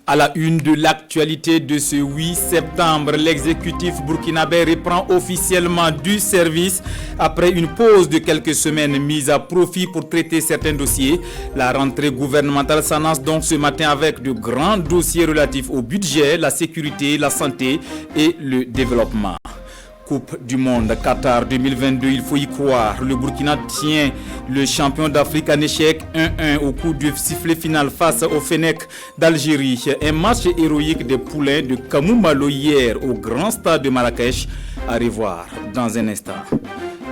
À la une de l'actualité de ce 8 septembre, l'exécutif burkinabé reprend officiellement du service après une pause de quelques semaines mise à profit pour traiter certains dossiers. La rentrée gouvernementale s'annonce donc ce matin avec de grands dossiers relatifs au budget, la sécurité, la santé et le développement. Coupe du monde Qatar 2022, il faut y croire. Le Burkina tient le champion d'Afrique en échec 1-1 au coup du sifflet final face au Fennec d'Algérie. Un match héroïque des poulains de Kamou-Malo hier au grand stade de Marrakech. À revoir dans un instant.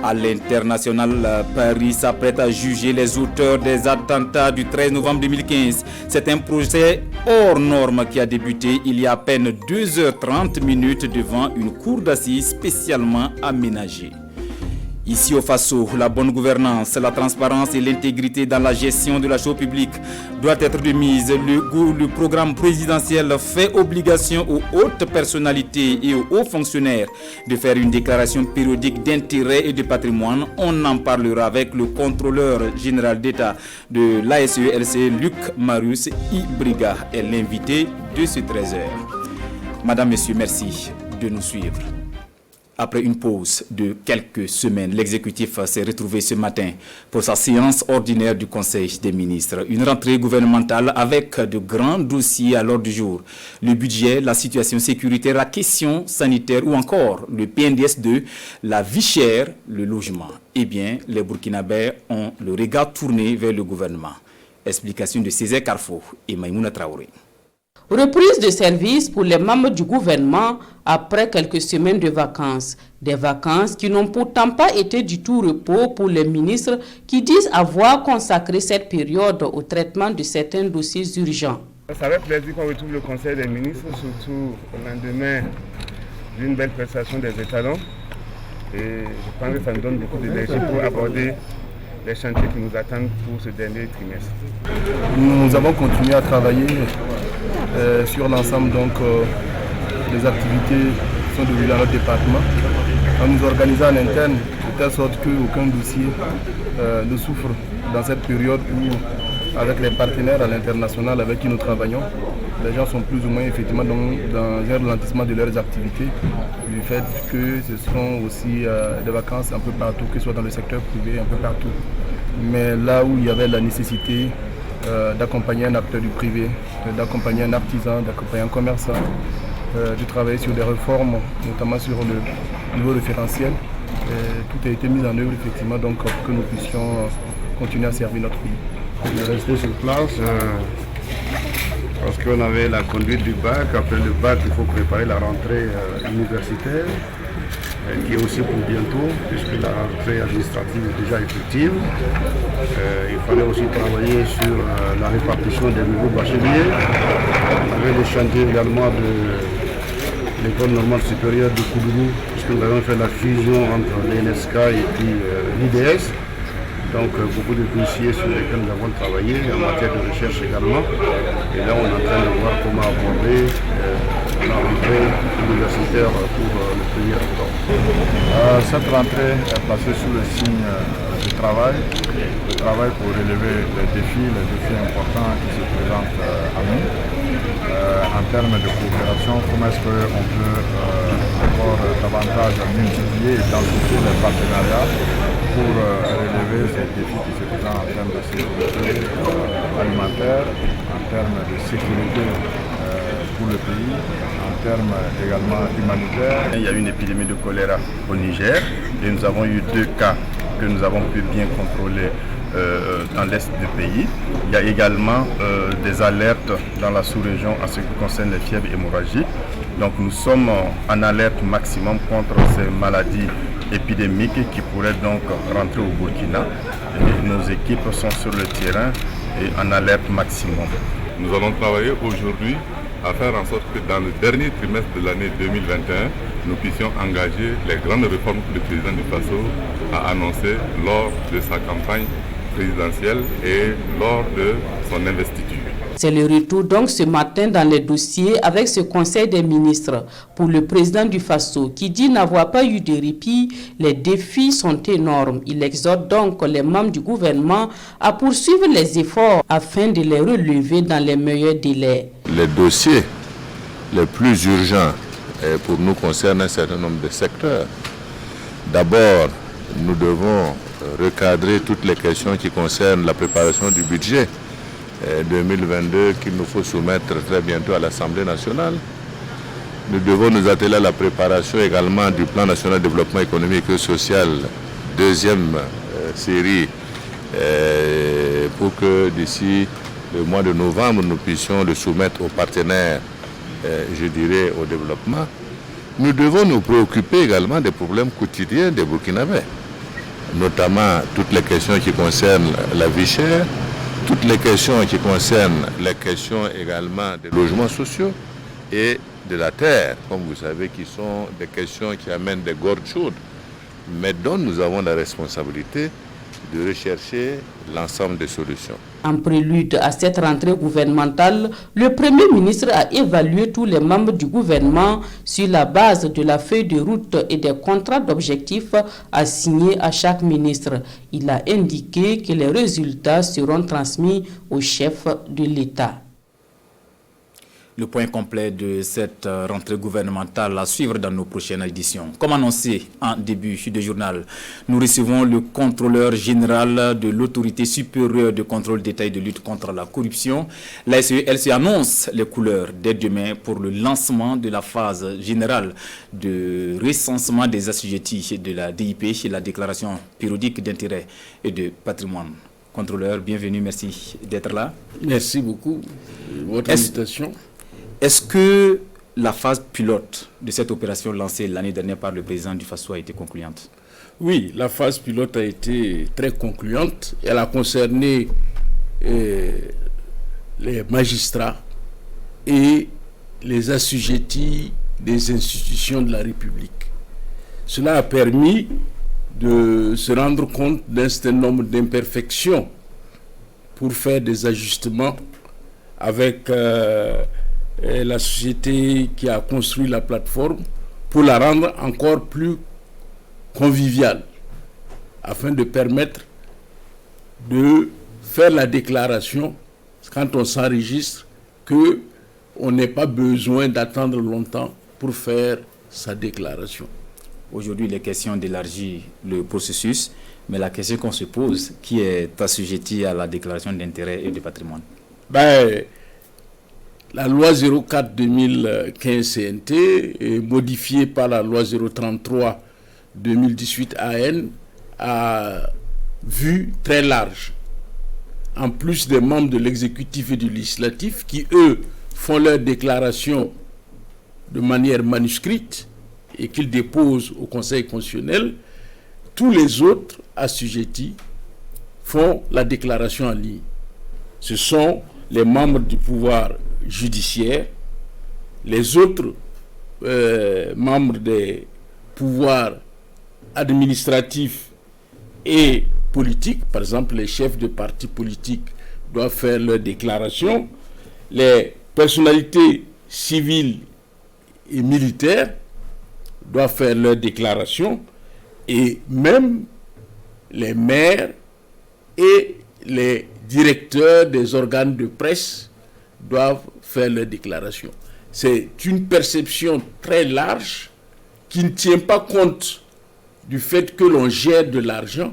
À l'international, Paris s'apprête à juger les auteurs des attentats du 13 novembre 2015. C'est un procès hors norme qui a débuté il y a à peine 2h30 devant une cour d'assises spécialement aménagée. Ici au Faso, la bonne gouvernance, la transparence et l'intégrité dans la gestion de la chose publique doit être de mise. Le programme présidentiel fait obligation aux hautes personnalités et aux hauts fonctionnaires de faire une déclaration périodique d'intérêt et de patrimoine. On en parlera avec le contrôleur général d'État de l'ASE-LC, Luc Marius Ibriga, est l'invité de ce 13h. Madame, Messieurs, merci de nous suivre. Après une pause de quelques semaines, l'exécutif s'est retrouvé ce matin pour sa séance ordinaire du Conseil des ministres. Une rentrée gouvernementale avec de grands dossiers à l'ordre du jour. Le budget, la situation sécuritaire, la question sanitaire ou encore le PNDS2, la vie chère, le logement. Eh bien, les Burkinabés ont le regard tourné vers le gouvernement. Explication de Césaire Carrefour et Maïmouna Traoré. Reprise de service pour les membres du gouvernement après quelques semaines de vacances. Des vacances qui n'ont pourtant pas été du tout repos pour les ministres qui disent avoir consacré cette période au traitement de certains dossiers urgents. Ça fait plaisir qu'on retrouve le Conseil des ministres, surtout au lendemain d'une belle prestation des étalons. Et je pense que ça nous donne beaucoup d'énergie pour aborder les chantiers qui nous attendent pour ce dernier trimestre. Nous avons continué à travailler sur l'ensemble des activités qui sont déroulées dans notre département, en nous organisant en interne de telle sorte qu'aucun dossier ne souffre dans cette période où, avec les partenaires à l'international avec qui nous travaillons, les gens sont plus ou moins effectivement dans un ralentissement de leurs activités, du fait que ce sont aussi des vacances un peu partout, que ce soit dans le secteur privé, un peu partout. Mais là où il y avait la nécessité d'accompagner un acteur du privé, d'accompagner un artisan, d'accompagner un commerçant, de travailler sur des réformes, notamment sur le niveau référentiel. Tout a été mis en œuvre effectivement donc, pour que nous puissions continuer à servir notre pays. On est resté sur place parce qu'on avait la conduite du bac. Après le bac, il faut préparer la rentrée universitaire, qui est aussi pour bientôt, puisque la rentrée administrative est déjà effective. Il fallait aussi travailler sur la répartition des nouveaux bacheliers. On avait le chantier également de l'école normale supérieure de Koudougou, puisque nous avons fait la fusion entre l'NSK et puis l'IDS. Donc beaucoup de dossiers sur lesquels nous avons travaillé, en matière de recherche également. Et là, on est en train de voir comment aborder la rentrée universitaire pour le 1er octobre. Cette rentrée est placée sous le signe du travail. Le travail pour relever les défis importants qui se présentent à nous. En termes de coopération, comment est-ce qu'on peut encore davantage multiplier et densifier les partenariats pour relever ces défis qui se présentent en termes de sécurité alimentaire, en termes de sécurité pour le pays, en termes également humanitaires. Il y a eu une épidémie de choléra au Niger et nous avons eu 2 cas que nous avons pu bien contrôler dans l'est du pays. Il y a également des alertes dans la sous-région en ce qui concerne les fièvres hémorragiques. Donc nous sommes en alerte maximum contre ces maladies épidémiques qui pourraient donc rentrer au Burkina. Et nos équipes sont sur le terrain et en alerte maximum. Nous allons travailler aujourd'hui à faire en sorte que dans le dernier trimestre de l'année 2021, nous puissions engager les grandes réformes que le président du Faso a annoncées lors de sa campagne présidentielle et lors de son investiture. C'est le retour donc ce matin dans les dossiers avec ce Conseil des ministres pour le président du Faso qui dit n'avoir pas eu de répit. Les défis sont énormes. Il exhorte donc les membres du gouvernement à poursuivre les efforts afin de les relever dans les meilleurs délais. les dossiers les plus urgents pour nous concernent un certain nombre de secteurs. D'abord, nous devons recadrer toutes les questions qui concernent la préparation du budget 2022 qu'il nous faut soumettre très bientôt à l'Assemblée nationale. Nous devons nous atteler à la préparation également du plan national de développement économique et social, deuxième série, pour que d'ici le mois de novembre, nous puissions le soumettre aux partenaires, je dirais, au développement. Nous devons nous préoccuper également des problèmes quotidiens des Burkinabés, notamment toutes les questions qui concernent la vie chère, toutes les questions qui concernent les questions également des logements sociaux et de la terre, comme vous savez, qui sont des questions qui amènent des gorges chaudes, mais dont nous avons la responsabilité de rechercher l'ensemble des solutions. En prélude à cette rentrée gouvernementale, le Premier ministre a évalué tous les membres du gouvernement sur la base de la feuille de route et des contrats d'objectifs assignés à chaque ministre. Il a indiqué que les résultats seront transmis au chef de l'État. Le point complet de cette rentrée gouvernementale à suivre dans nos prochaines éditions. Comme annoncé en début de journal, nous recevons le contrôleur général de l'autorité supérieure de contrôle d'État et de lutte contre la corruption. La SELC annonce les couleurs dès demain pour le lancement de la phase générale de recensement des assujettis de la DIP et la déclaration périodique d'intérêt et de patrimoine. Contrôleur, bienvenue, merci d'être là. Merci beaucoup de votre invitation. Est-ce que la phase pilote de cette opération lancée l'année dernière par le président du FASO a été concluante? Oui, la phase pilote a été très concluante. Elle a concerné les magistrats et les assujettis des institutions de la République. Cela a permis de se rendre compte d'un certain nombre d'imperfections pour faire des ajustements avec la société qui a construit la plateforme pour la rendre encore plus conviviale afin de permettre de faire la déclaration quand on s'enregistre qu'on n'ait pas besoin d'attendre longtemps pour faire sa déclaration. Aujourd'hui, il est question d'élargir le processus, mais la question qu'on se pose, qui est assujetti à la déclaration d'intérêt et de patrimoine? La loi 04-2015 CNT, modifiée par la loi 033-2018 AN, a vu très large. En plus des membres de l'exécutif et du législatif, qui eux font leur déclaration de manière manuscrite et qu'ils déposent au Conseil constitutionnel, tous les autres assujettis font la déclaration en ligne. Ce sont les membres du pouvoir judiciaire, les autres membres des pouvoirs administratifs et politiques, par exemple les chefs de partis politiques doivent faire leur déclaration, les personnalités civiles et militaires doivent faire leur déclaration, et même les maires et les directeurs des organes de presse doivent faire leur déclaration. C'est une perception très large qui ne tient pas compte du fait que l'on gère de l'argent,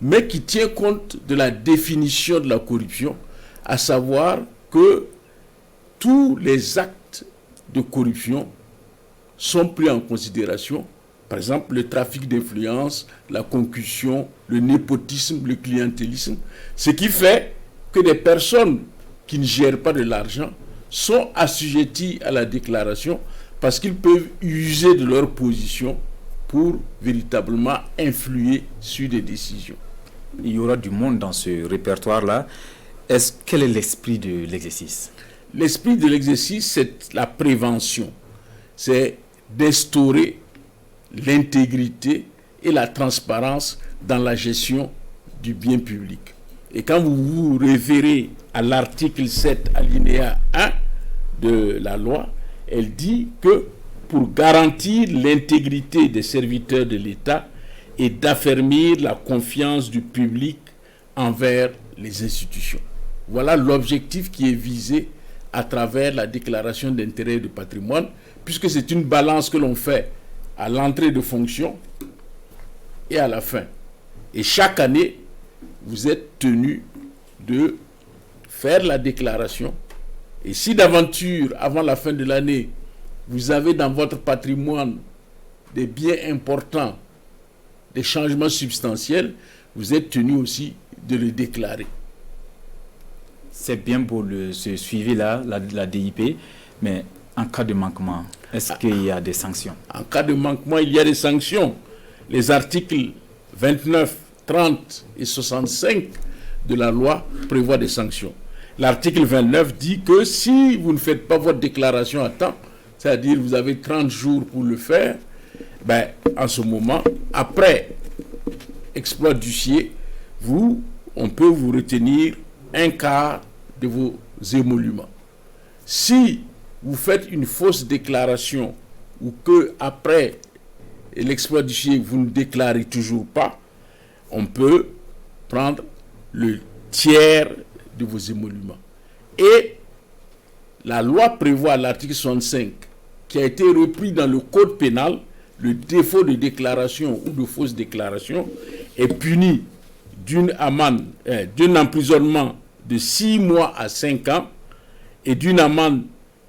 mais qui tient compte de la définition de la corruption, à savoir que tous les actes de corruption sont pris en considération. Par exemple, le trafic d'influence, la concussion, le népotisme, le clientélisme, ce qui fait que des personnes qui ne gèrent pas de l'argent sont assujettis à la déclaration parce qu'ils peuvent user de leur position pour véritablement influer sur des décisions. Il y aura du monde dans ce répertoire-là. Quel est l'esprit de l'exercice? L'esprit de l'exercice, c'est la prévention. C'est d'instaurer l'intégrité et la transparence dans la gestion du bien public. Et quand vous vous référez à l'article 7 alinéa 1 de la loi, elle dit que pour garantir l'intégrité des serviteurs de l'État et d'affermir la confiance du public envers les institutions. Voilà l'objectif qui est visé à travers la déclaration d'intérêt et de patrimoine, puisque c'est une balance que l'on fait à l'entrée de fonction et à la fin. Et chaque année, vous êtes tenu de faire la déclaration. Et si d'aventure, avant la fin de l'année, vous avez dans votre patrimoine des biens importants, des changements substantiels, vous êtes tenu aussi de le déclarer. C'est bien pour ce suivi-là, la DIP, mais en cas de manquement, est-ce qu'il y a des sanctions? En cas de manquement, il y a des sanctions. Les articles 29, 30 et 65 de la loi prévoient des sanctions. L'article 29 dit que si vous ne faites pas votre déclaration à temps, c'est-à-dire vous avez 30 jours pour le faire, en ce moment, après exploit d'huissier, on peut vous retenir un quart de vos émoluments. Si vous faites une fausse déclaration ou que après l'exploit d'huissier, vous ne déclarez toujours pas, on peut prendre le tiers de vos émoluments. Et la loi prévoit à l'article 65, qui a été repris dans le code pénal, le défaut de déclaration ou de fausse déclaration est puni d'un emprisonnement de 6 mois à 5 ans et d'une amende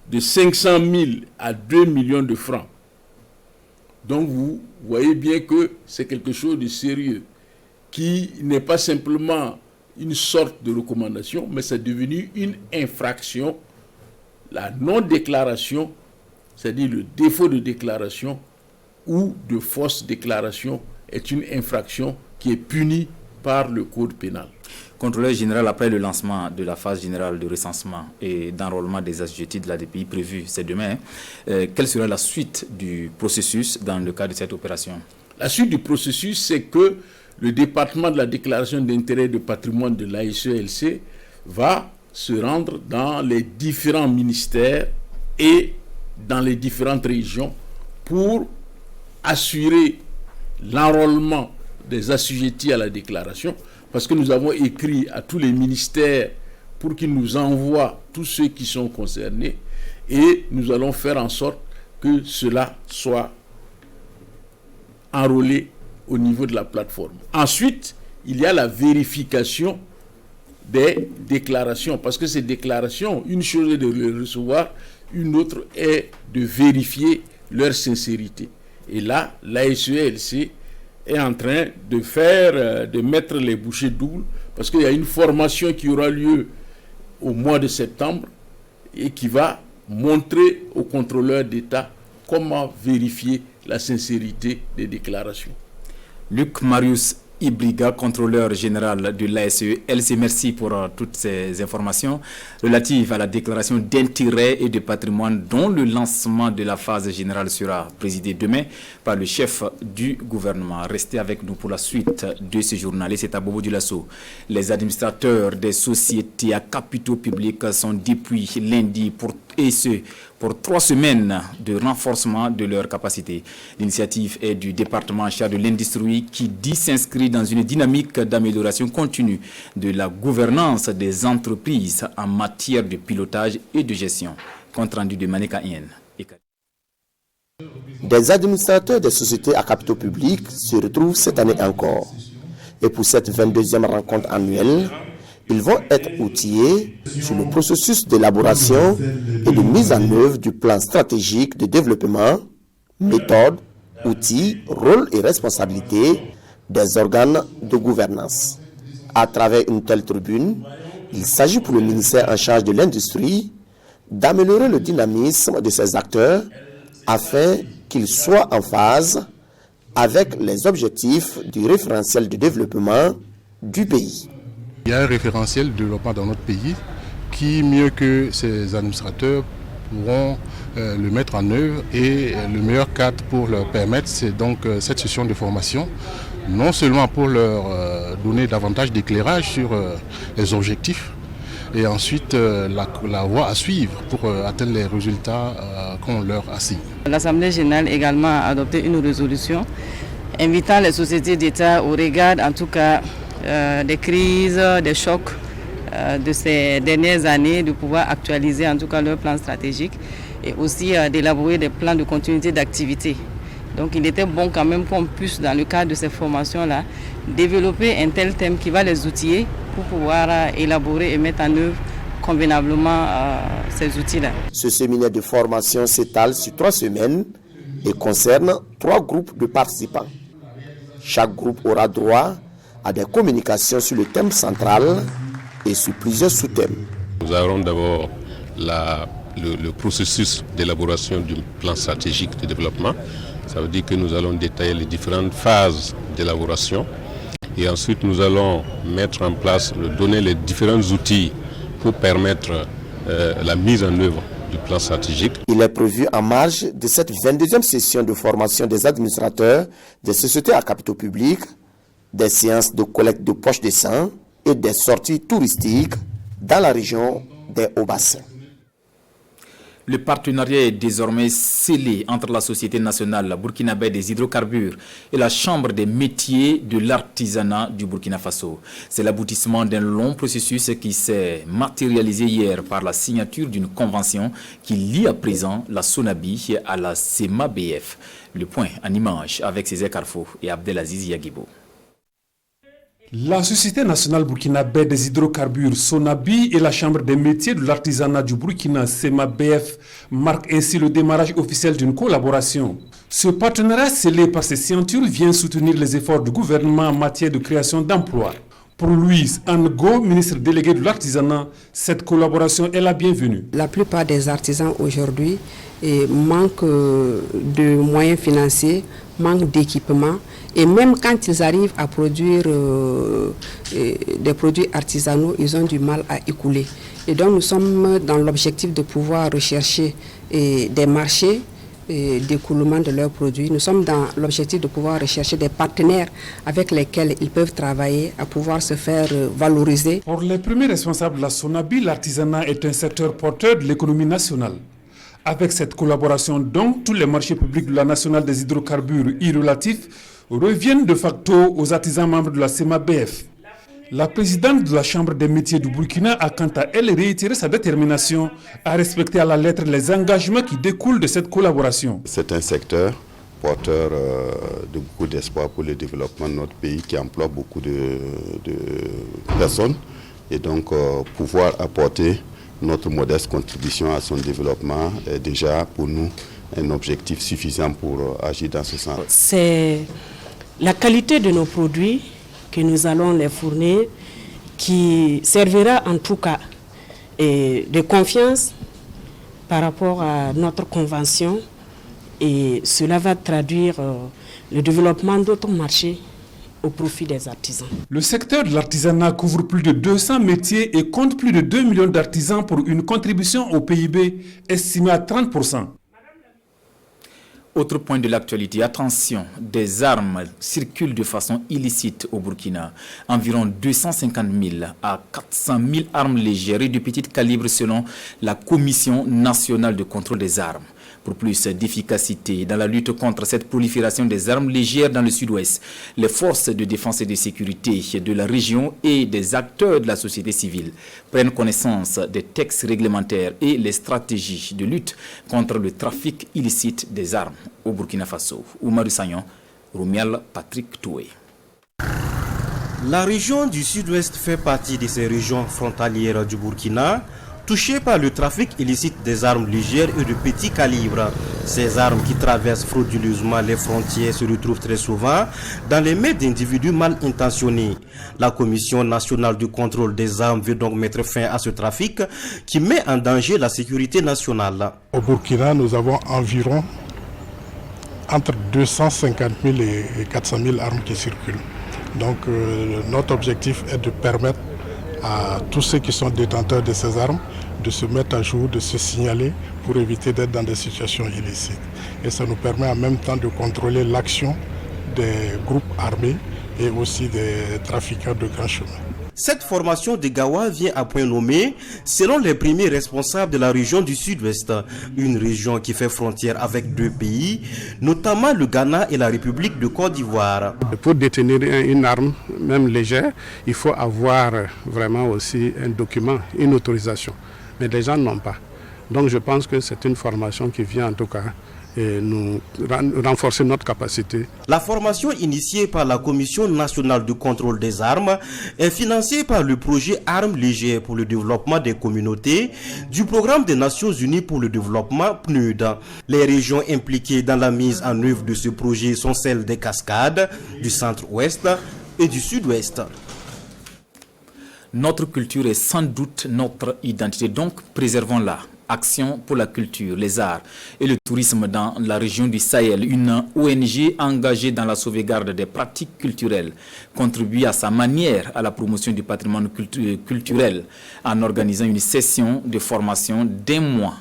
de 500 000 à 2 millions de francs. Donc vous voyez bien que c'est quelque chose de sérieux, qui n'est pas simplement une sorte de recommandation, mais c'est devenu une infraction. La non-déclaration, c'est-à-dire le défaut de déclaration ou de fausse déclaration, est une infraction qui est punie par le code pénal. Contrôleur général, après le lancement de la phase générale de recensement et d'enrôlement des assujettis de la DPI prévue, c'est demain, quelle sera la suite du processus dans le cadre de cette opération? La suite du processus, c'est que le département de la déclaration d'intérêt de patrimoine de l'ASELC va se rendre dans les différents ministères et dans les différentes régions pour assurer l'enrôlement des assujettis à la déclaration, parce que nous avons écrit à tous les ministères pour qu'ils nous envoient tous ceux qui sont concernés, et nous allons faire en sorte que cela soit enrôlé au niveau de la plateforme. Ensuite, il y a la vérification des déclarations, parce que ces déclarations, une chose est de les recevoir, une autre est de vérifier leur sincérité. Et là, l'ASELC est en train de mettre les bouchées doubles, parce qu'il y a une formation qui aura lieu au mois de septembre et qui va montrer aux contrôleurs d'État comment vérifier la sincérité des déclarations. Luc Marius Ibriga, contrôleur général de l'ASELC, merci pour toutes ces informations relatives à la déclaration d'intérêt et de patrimoine dont le lancement de la phase générale sera présidé demain par le chef du gouvernement. Restez avec nous pour la suite de ce journal. Et c'est à Bobo Dioulasso. Les administrateurs des sociétés à capitaux publics sont depuis lundi pour 3 semaines de renforcement de leurs capacités. L'initiative est du département en charge de l'industrie qui dit s'inscrit dans une dynamique d'amélioration continue de la gouvernance des entreprises en matière de pilotage et de gestion. Compte rendu de Manéka Yen. Des administrateurs des sociétés à capitaux publics se retrouvent cette année encore. Et pour cette 22e rencontre annuelle, ils vont être outillés sur le processus d'élaboration et de mise en œuvre du plan stratégique de développement, méthodes, outils, rôles et responsabilités des organes de gouvernance. À travers une telle tribune, il s'agit pour le ministère en charge de l'industrie d'améliorer le dynamisme de ses acteurs afin qu'ils soient en phase avec les objectifs du référentiel de développement du pays. Il y a un référentiel de développement dans notre pays qui, mieux que ces administrateurs, pourront le mettre en œuvre, et le meilleur cadre pour leur permettre, c'est donc cette session de formation, non seulement pour leur donner davantage d'éclairage sur les objectifs, et ensuite la voie à suivre pour atteindre les résultats qu'on leur assigne. L'Assemblée générale également a adopté une résolution invitant les sociétés d'État au regard, en tout cas, des crises, des chocs de ces dernières années, de pouvoir actualiser en tout cas leur plan stratégique et aussi d'élaborer des plans de continuité d'activité. Donc il était bon quand même qu'on puisse, dans le cadre de ces formations-là, développer un tel thème qui va les outiller pour pouvoir élaborer et mettre en œuvre convenablement ces outils-là. Ce séminaire de formation s'étale sur 3 semaines et concerne 3 groupes de participants. Chaque groupe aura droit à des communications sur le thème central et sur plusieurs sous-thèmes. Nous aurons d'abord le processus d'élaboration du plan stratégique de développement. Ça veut dire que nous allons détailler les différentes phases d'élaboration et ensuite nous allons mettre en place, donner les différents outils pour permettre la mise en œuvre du plan stratégique. Il est prévu en marge de cette 22e session de formation des administrateurs des sociétés à capitaux publics, des séances de collecte de poches de sang et des sorties touristiques dans la région des Hauts-Bassins. Le partenariat est désormais scellé entre la Société nationale burkinabé des hydrocarbures et la Chambre des métiers de l'artisanat du Burkina Faso. C'est l'aboutissement d'un long processus qui s'est matérialisé hier par la signature d'une convention qui lie à présent la SONABI à la CEMA-BF. Le point en image avec Césaire Carrefour et Abdelaziz Yagibo. La Société nationale burkinabé des hydrocarbures SONABI et la Chambre des métiers de l'artisanat du Burkina CEMA-BF marquent ainsi le démarrage officiel d'une collaboration. Ce partenariat scellé par ces signatures vient soutenir les efforts du gouvernement en matière de création d'emplois. Pour Louise Ango, ministre déléguée de l'artisanat, cette collaboration est la bienvenue. La plupart des artisans aujourd'hui manquent de moyens financiers, manquent d'équipement. Et même quand ils arrivent à produire des produits artisanaux, ils ont du mal à écouler. Et donc nous sommes dans l'objectif de pouvoir rechercher des marchés d'écoulement de leurs produits. Nous sommes dans l'objectif de pouvoir rechercher des partenaires avec lesquels ils peuvent travailler à pouvoir se faire valoriser. Pour les premiers responsables de la SONABI, l'artisanat est un secteur porteur de l'économie nationale. Avec cette collaboration, donc, tous les marchés publics de la nationale des hydrocarbures irrelatifs reviennent de facto aux artisans membres de la CEMA-BF. La présidente de la Chambre des métiers du Burkina a quant à elle réitéré sa détermination à respecter à la lettre les engagements qui découlent de cette collaboration. C'est un secteur porteur de beaucoup d'espoir pour le développement de notre pays qui emploie beaucoup de personnes et donc pouvoir apporter notre modeste contribution à son développement est déjà pour nous un objectif suffisant pour agir dans ce sens. C'est la qualité de nos produits que nous allons les fournir qui servira en tout cas de confiance par rapport à notre convention et cela va traduire le développement d'autres marchés au profit des artisans. Le secteur de l'artisanat couvre plus de 200 métiers et compte plus de 2 millions d'artisans pour une contribution au PIB estimée à 30%. Autre point de l'actualité, attention, des armes circulent de façon illicite au Burkina. Environ 250 000 à 400 000 armes légères et de petit calibre selon la Commission nationale de contrôle des armes. Pour plus d'efficacité dans la lutte contre cette prolifération des armes légères dans le sud-ouest, les forces de défense et de sécurité de la région et des acteurs de la société civile prennent connaissance des textes réglementaires et les stratégies de lutte contre le trafic illicite des armes au Burkina Faso. Oumarou Sagnon, Roumial Patrick Toué. La région du sud-ouest fait partie de ces régions frontalières du Burkina, touchées par le trafic illicite des armes légères et de petit calibre. Ces armes qui traversent frauduleusement les frontières se retrouvent très souvent dans les mains d'individus mal intentionnés. La Commission nationale du contrôle des armes veut donc mettre fin à ce trafic qui met en danger la sécurité nationale. Au Burkina, nous avons environ entre 250 000 et 400 000 armes qui circulent. Donc notre objectif est de permettre à tous ceux qui sont détenteurs de ces armes de se mettre à jour, de se signaler pour éviter d'être dans des situations illicites. Et ça nous permet en même temps de contrôler l'action des groupes armés et aussi des trafiquants de grands chemins. Cette formation de Gawa vient à point nommé selon les premiers responsables de la région du Sud-Ouest, une région qui fait frontière avec 2 pays, notamment le Ghana et la République de Côte d'Ivoire. Pour détenir une arme, même légère, il faut avoir vraiment aussi un document, une autorisation. Mais les gens n'ont pas. Donc je pense que c'est une formation qui vient en tout cas et nous renforcer notre capacité. La formation initiée par la Commission nationale de contrôle des armes est financée par le projet Armes légères pour le développement des communautés du Programme des Nations Unies pour le développement PNUD. Les régions impliquées dans la mise en œuvre de ce projet sont celles des Cascades, du Centre-Ouest et du Sud-Ouest. Notre culture est sans doute notre identité, donc préservons-la. Action pour la culture, les arts et le tourisme dans la région du Sahel, une ONG engagée dans la sauvegarde des pratiques culturelles, contribue à sa manière à la promotion du patrimoine culturel en organisant une session de formation d'1 mois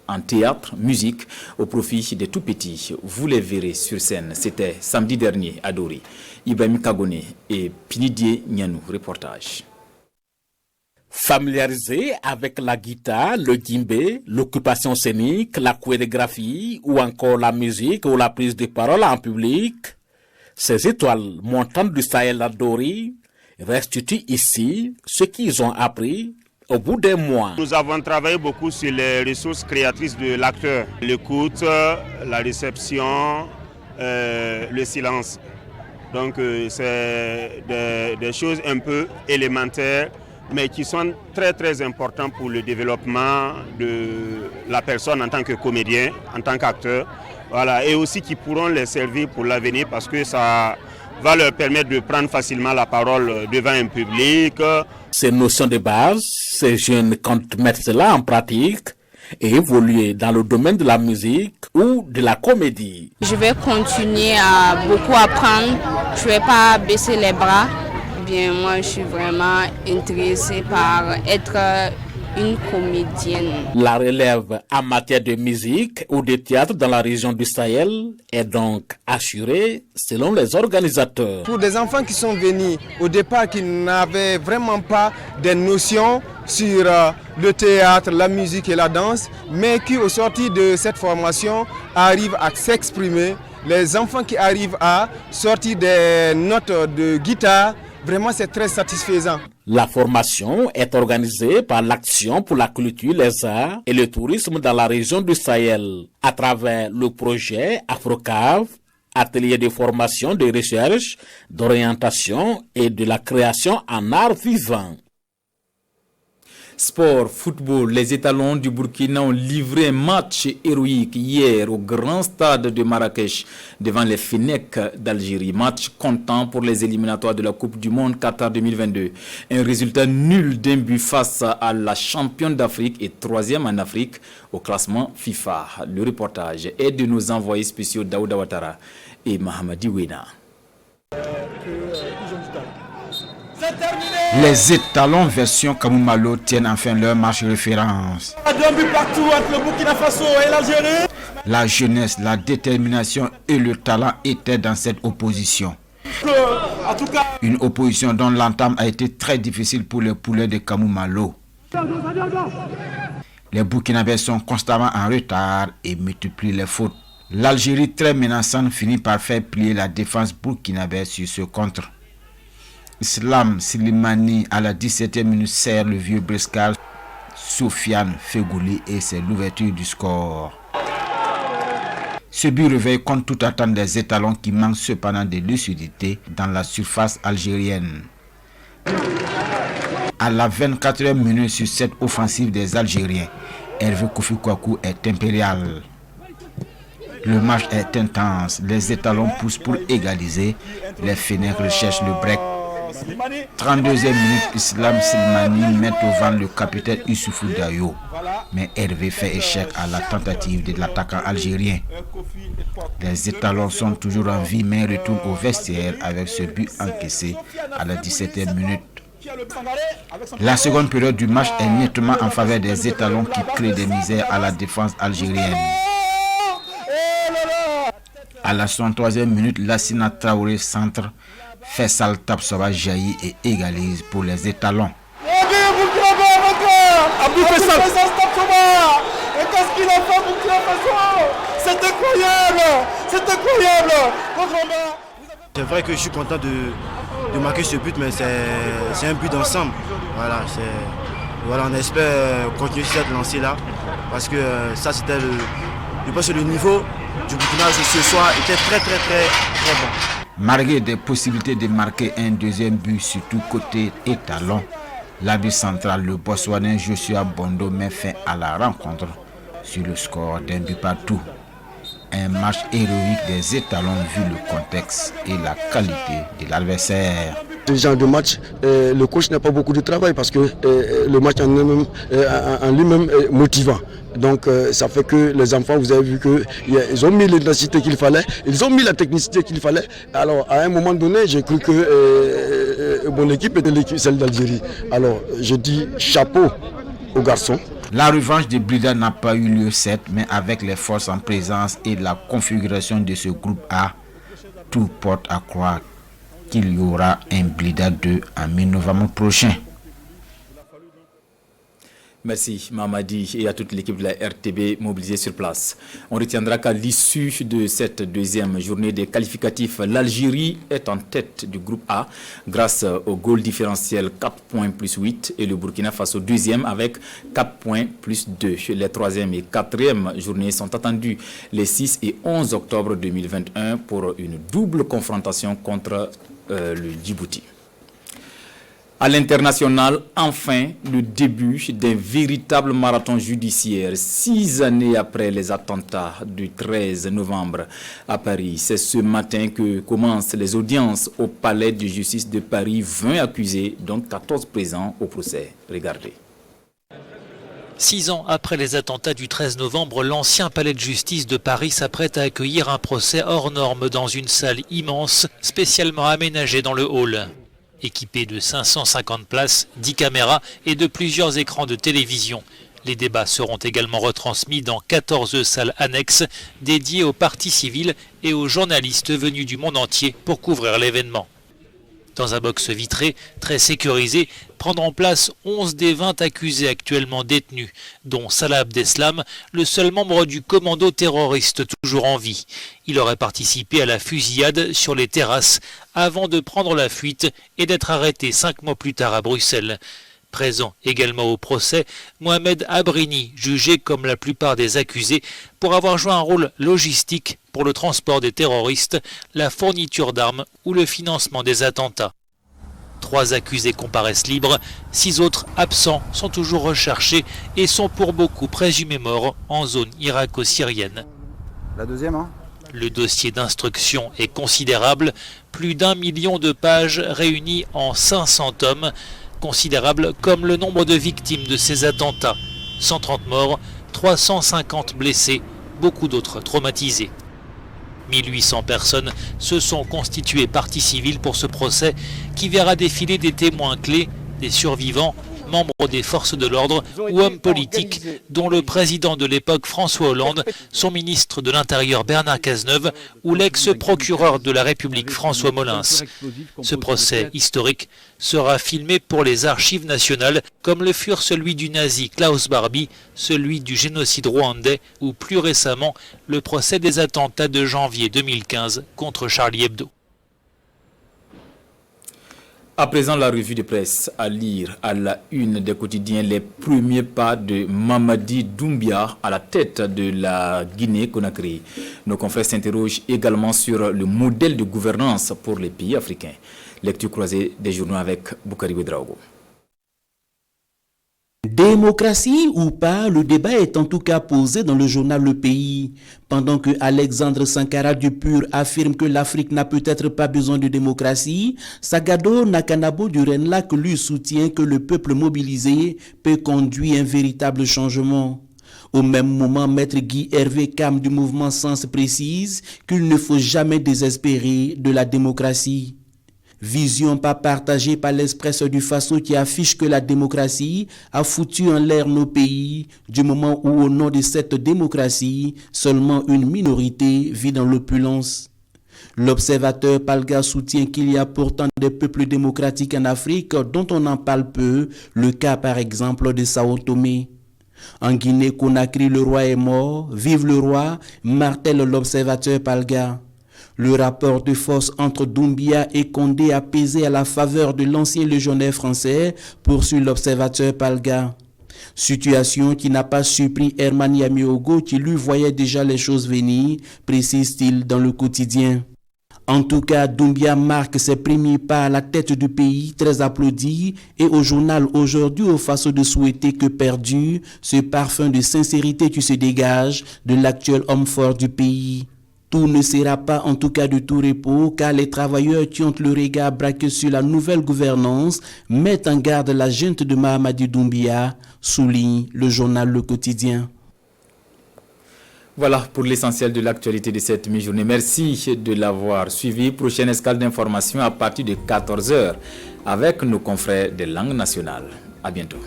en théâtre, musique, au profit des tout-petits. Vous les verrez sur scène. C'était samedi dernier à Dori. Ibrahim Kagone et Pinidie Nyanou, reportage. Familiarisé avec la guitare, le djembé, l'occupation scénique, la chorégraphie ou encore la musique ou la prise de parole en public, ces étoiles montantes du Sahel à Dori restituent ici ce qu'ils ont appris au bout des mois. Nous avons travaillé beaucoup sur les ressources créatrices de l'acteur, l'écoute, la réception, le silence. Donc c'est des choses un peu élémentaires, mais qui sont très très importants pour le développement de la personne en tant que comédien, en tant qu'acteur, voilà, et aussi qui pourront les servir pour l'avenir parce que ça va leur permettre de prendre facilement la parole devant un public. Ces notions de base, ces jeunes comptent mettre cela en pratique et évoluer dans le domaine de la musique ou de la comédie. Je vais continuer à beaucoup apprendre, je ne vais pas baisser les bras. Moi, je suis vraiment intéressée par être une comédienne. La relève en matière de musique ou de théâtre dans la région du Sahel est donc assurée selon les organisateurs. Pour des enfants qui sont venus au départ qui n'avaient vraiment pas de notions sur le théâtre, la musique et la danse, mais qui au sortir de cette formation arrivent à s'exprimer. Les enfants qui arrivent à sortir des notes de guitare, vraiment, c'est très satisfaisant. La formation est organisée par l'Action pour la culture, les arts et le tourisme dans la région du Sahel à travers le projet AfroCave, atelier de formation, de recherche, d'orientation et de la création en art vivant. Sport, football, les étalons du Burkina ont livré un match héroïque hier au grand stade de Marrakech devant les Fennecs d'Algérie. Match comptant pour les éliminatoires de la Coupe du Monde Qatar 2022. Un résultat nul d'1 but face à la championne d'Afrique et 3e en Afrique au classement FIFA. Le reportage est de nos envoyés spéciaux Daouda Ouattara et Mahamadi Wena. Les étalons version Kamoumalo tiennent enfin leur match référence. Partout entre le Burkina Faso et l'Algérie. La jeunesse, la détermination et le talent étaient dans cette opposition. Une opposition dont l'entame a été très difficile pour les poulets de Kamoumalo. Les Burkinabés sont constamment en retard et multiplient les fautes. L'Algérie, très menaçante, finit par faire plier la défense burkinabé sur ce contre. Islam Silimani à la 17e minute sert le vieux briscard Soufiane Fegouli et c'est l'ouverture du score. Ce but réveille contre toute attente des étalons qui manquent cependant de lucidité dans la surface algérienne. À la 24e minute sur cette offensive des Algériens, Hervé Kofi Kouakou est impérial. Le match est intense, les étalons poussent pour égaliser, les Fennecs recherchent le break. 32e minute, Islam Silmani met au vent le capitaine Issoufou Dayo. Mais Hervé fait échec à la tentative de l'attaquant algérien. Les étalons sont toujours en vie mais retournent au vestiaire avec ce but encaissé à la 17e minute. La seconde période du match est nettement en faveur des étalons qui créent des misères à la défense algérienne. À la 63e minute, Lassina Traoré centre. Faisal Tapsoba jaillit et égalise pour les étalons. Abdou Faisal Tapsoba. Et qu'est-ce qu'il a fait Burkina Faso? C'est incroyable. C'est incroyable. C'est vrai que je suis content de marquer ce but, mais c'est un but d'ensemble. Voilà, on espère continuer cette lancée-là, parce que ça c'était je pense que le niveau du Burkina ce soir était très bon. Malgré des possibilités de marquer un deuxième but, surtout côté étalon, l'arbitre central, le Botswanais Joshua Bondo, met fin à la rencontre sur le score d'un but partout. Un match héroïque des étalons vu le contexte et la qualité de l'adversaire. Ce genre de match, le coach n'a pas beaucoup de travail parce que le match en lui-même est motivant. Donc ça fait que les enfants, vous avez vu qu'ils ont mis l'intensité qu'il fallait, ils ont mis la technicité qu'il fallait. Alors à un moment donné, j'ai cru que mon équipe était celle d'Algérie. Alors je dis chapeau aux garçons. La revanche de Blida n'a pas eu lieu certes, mais avec les forces en présence et la configuration de ce groupe A, tout porte à croire qu'il y aura un Blida 2 en mi-novembre prochain. Merci Mamadi et à toute l'équipe de la RTB mobilisée sur place. On retiendra qu'à l'issue de cette deuxième journée des qualificatifs, l'Algérie est en tête du groupe A grâce au goal différentiel 4 points plus 8 et le Burkina Faso deuxième avec 4 points plus 2. Les troisième et quatrième journées sont attendues les 6 et 11 octobre 2021 pour une double confrontation contre le Djibouti. À l'international, enfin, le début d'un véritable marathon judiciaire, 6 années après les attentats du 13 novembre à Paris. C'est ce matin que commencent les audiences au palais de justice de Paris. 20 accusés, dont 14 présents au procès. Regardez. 6 ans après les attentats du 13 novembre, l'ancien palais de justice de Paris s'apprête à accueillir un procès hors norme dans une salle immense, spécialement aménagée dans le hall. Équipé de 550 places, 10 caméras et de plusieurs écrans de télévision. Les débats seront également retransmis dans 14 salles annexes dédiées aux partis civils et aux journalistes venus du monde entier pour couvrir l'événement. Dans un box vitré, très sécurisé, prendront place 11 des 20 accusés actuellement détenus, dont Salah Abdeslam, le seul membre du commando terroriste toujours en vie. Il aurait participé à la fusillade sur les terrasses avant de prendre la fuite et d'être arrêté 5 mois plus tard à Bruxelles. Présent également au procès, Mohamed Abrini, jugé comme la plupart des accusés pour avoir joué un rôle logistique pour le transport des terroristes, la fourniture d'armes ou le financement des attentats. 3 accusés comparaissent libres, 6 autres absents sont toujours recherchés et sont pour beaucoup présumés morts en zone irako-syrienne. La deuxième, hein ? Le dossier d'instruction est considérable, plus d'1 million de pages réunies en 500 tomes, considérable comme le nombre de victimes de ces attentats. 130 morts, 350 blessés, beaucoup d'autres traumatisés. 1800 personnes se sont constituées partie civile pour ce procès qui verra défiler des témoins clés, des survivants, membres des forces de l'ordre ou hommes politiques, dont le président de l'époque François Hollande, son ministre de l'Intérieur Bernard Cazeneuve ou l'ex-procureur de la République François Molins. Ce procès historique sera filmé pour les archives nationales, comme le furent celui du nazi Klaus Barbie, celui du génocide rwandais ou plus récemment le procès des attentats de janvier 2015 contre Charlie Hebdo. À présent, la revue de presse à lire à la une des quotidiens les premiers pas de Mamadi Doumbia à la tête de la Guinée-Conakry. Nos confrères s'interrogent également sur le modèle de gouvernance pour les pays africains. Lecture croisée des journaux avec Boukari Ouedraogo. Démocratie ou pas, le débat est en tout cas posé dans le journal Le Pays. Pendant que Alexandre Sankara du PUR affirme que l'Afrique n'a peut-être pas besoin de démocratie, Sagado Nakanabo du Renlac lui soutient que le peuple mobilisé peut conduire un véritable changement. Au même moment, Maître Guy Hervé Cam du mouvement Sens précise qu'il ne faut jamais désespérer de la démocratie. Vision pas partagée par l'Express du Faso qui affiche que la démocratie a foutu en l'air nos pays du moment où, au nom de cette démocratie, seulement une minorité vit dans l'opulence. L'observateur Palga soutient qu'il y a pourtant des peuples démocratiques en Afrique dont on en parle peu, le cas par exemple de Sao Tomé. En Guinée-Conakry, le roi est mort, vive le roi, martèle l'observateur Palga. Le rapport de force entre Doumbia et Condé a pesé à la faveur de l'ancien légionnaire français, poursuit l'observateur Palga. Situation qui n'a pas surpris Herman Yamiogo qui lui voyait déjà les choses venir, précise-t-il dans le quotidien. En tout cas, Doumbia marque ses premiers pas à la tête du pays, très applaudi, et au journal aujourd'hui, aux façons de souhaiter que perdure ce parfum de sincérité qui se dégage de l'actuel homme fort du pays. Tout ne sera pas en tout cas de tout repos, car les travailleurs qui ont le regard braqué sur la nouvelle gouvernance mettent en garde la junte de Mahamadou Doumbia, souligne le journal Le Quotidien. Voilà pour l'essentiel de l'actualité de cette mi-journée. Merci de l'avoir suivi. Prochaine escale d'information à partir de 14h avec nos confrères des langues nationales. À bientôt.